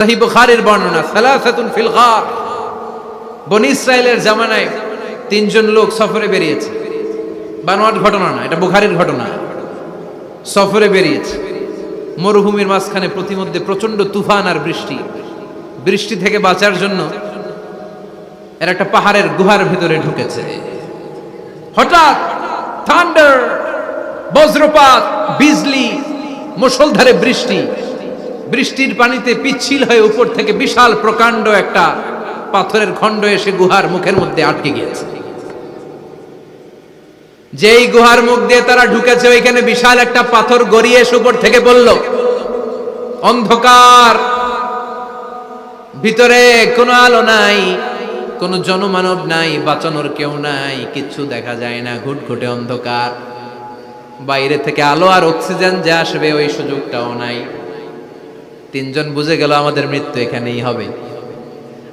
সহিহ বুখারীর বর্ণনা, সালাসাতুন ফিল গার। বনী ইসরাইলের জামানায় তিনজন লোক সফরে বেরিয়েছে। বানোয়াট ঘটনা না, এটা বুখারীর ঘটনা। সফরে বেরিয়েছে, মরুভূমির মাঝখানে প্রতিমধ্যে প্রচন্ড তুফান আর বৃষ্টি। বৃষ্টি থেকে বাঁচার জন্য এরা একটা পাহাড়ের গুহার ভিতরে ঢুকেছে। হঠাৎ থান্ডার, বজ্রপাত, বিজলি, মুষলধারে বৃষ্টি। বৃষ্টির পানিতে পিচ্ছিল হয়ে উপর থেকে বিশাল প্রকাণ্ড একটা পাথরের খণ্ড এসে গুহার মুখের মধ্যে আটকে গিয়েছে। যেই গুহার মুখ দিয়ে তারা ঢুকেছে, ওইখানে বিশাল একটা পাথর গড়িয়ে এসে উপর থেকে বলল, অন্ধকার, ভিতরে কোনো আলো নাই, কোনো জনমানব নাই, বাঁচানোর কেউ নাই, কিচ্ছু দেখা যায় না, ঘুটঘুটে অন্ধকার। বাইরে থেকে আলো আর অক্সিজেন যে আসবে ওই সুযোগটাও নাই। তিনজন বুঝে গেল আমাদের মৃত্যু এখানেই হবে,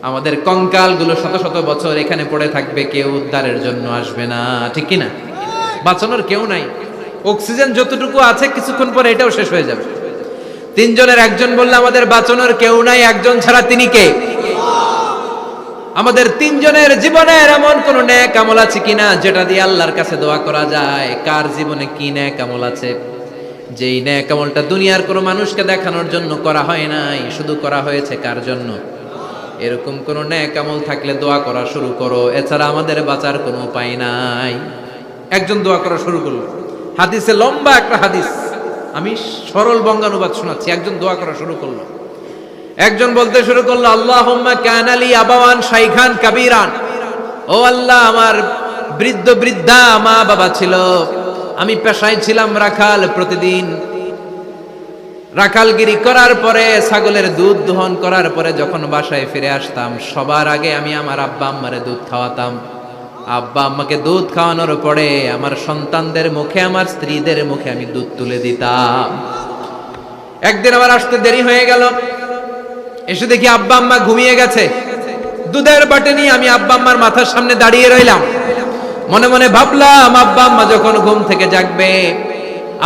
আমাদের কঙ্কালগুলো শত শত বছর এখানে পড়ে থাকবে, কেউ উদ্ধারের জন্য আসবে না। ঠিক কিনা? বাঁচানোর কেউ নাই, অক্সিজেন যতটুকু আছে কিছুক্ষণ পরে এটাও শেষ হয়ে যাবে। তিনজনের একজন বলল, আমাদের বাঁচানোর কেউ নাই, একজন ছাড়া তিনি কে? আমাদের তিনজনের জীবনের এমন কোন নেক আমল আছে কিনা যেটা দিয়ে আল্লাহর কাছে দোয়া করা যায়? কার জীবনে কি নেক আমল আছে যেই নেক আমলটা দুনিয়ার কোনো মানুষকে দেখানোর জন্য করা হয় নাই, শুধু করা হয়েছে কার জন্য? এরকম কোন নেক আমল থাকলে দোয়া করা শুরু করো, এছাড়া আমাদের বাঁচার কোনো উপায় নাই। একজন দোয়া করা শুরু করলো। হাদিসে লম্বা একটা হাদিস, আমি সরল বঙ্গানুবাদ শোনাচ্ছি। একজন দোয়া করা শুরু করলো। একজন বলতে শুরু করলো, আল্লাহুম্মা কানা লি আবাওয়ান শাইখান কাবীরান। ও আল্লাহ, আমার বৃদ্ধ বৃদ্ধা মা বাবা ছিল, আমি পেশায় ছিলাম রাখাল। প্রতিদিন রাখালগিরি করার পরে, ছাগলের দুধ দহন করার পরে যখন বাসায় ফিরে আসতাম, সবার আগে আমি আমার আব্বা আম্মারে দুধ খাওয়াতাম। আব্বা আম্মাকে দুধ খাওয়ানোর পরে আমার সন্তানদের মুখে, আমার স্ত্রীদের মুখে আমি দুধ তুলে দিতাম। একদিন আমার আসতে দেরি হয়ে গেল, এসে দেখি আব্বা আম্মা ঘুমিয়ে গেছে। দুধের বাটি নিয়ে আমি আব্বা আম্মার মাথার সামনে দাঁড়িয়ে রইলাম। মনে মনে ভাবলাম, আব্বা আম্মা যখন ঘুম থেকে জাগবে,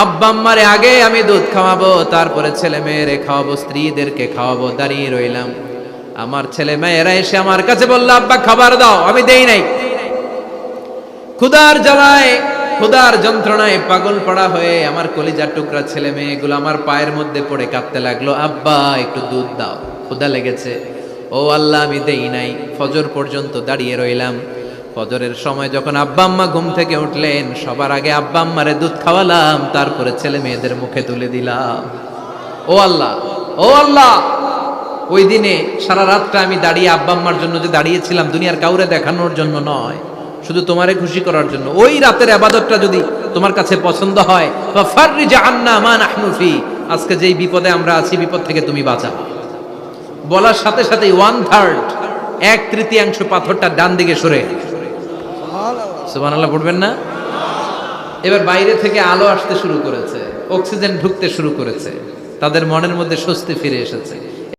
আব্বা আম্মারে আগে আমি দুধ খাওয়াবো, তারপরে ছেলে মেয়েরে খাওয়াবো, স্ত্রীদেরকে খাওয়াবো। দাঁড়িয়ে রইলাম। আমার ছেলে মেয়েরা এসে আমার কাছে বলল, আব্বা খাবার দাও। আমি দেই নাই। ক্ষুধার জ্বালায়, ক্ষুধার যন্ত্রণায় পাগল পড়া হয়ে আমার কলিজার টুকরা ছেলে মেয়েগুলো আমার পায়ের মধ্যে পড়ে কাঁদতে লাগলো, আব্বা একটু দুধ দাও, ক্ষুধা লেগেছে। ও আল্লাহ, আমি দেই নাই। ফজর পর্যন্ত দাঁড়িয়ে রইলাম। ফজরের সময় যখন আব্বা আম্মা ঘুম থেকে উঠলেন, সবার আগে আব্বা আম্মারে দুধ খাওয়ালাম, তারপরে ছেলে মেয়েদের মুখে তুলে দিলাম। ও আল্লাহ, ও আল্লাহ, ওই দিনে সারা রাতটা আমি দাঁড়িয়ে আব্বা আম্মার জন্য যে দাঁড়িয়েছিলাম, দুনিয়ার কাউরে দেখানোর জন্য নয়, শুধু তোমারে খুশি করার জন্য। ওই রাতের ইবাদতটা যদি তোমার কাছে পছন্দ হয়, ফাররিজ আন্না মা নাহনু ফি, আজকে যেই বিপদে আমরা আছি, বিপদ থেকে তুমি বাঁচাও। বলার সাথে সাথে 1/3, 1/3 পাথরটা ডান দিকে সরে। সুবহানাল্লাহ পড়বেন না? এবার বাইরে থেকে আলো আসতে শুরু করেছে, অক্সিজেন ঢুকতে শুরু করেছে, তাদের মনের মধ্যে স্বস্তি ফিরে এসেছে।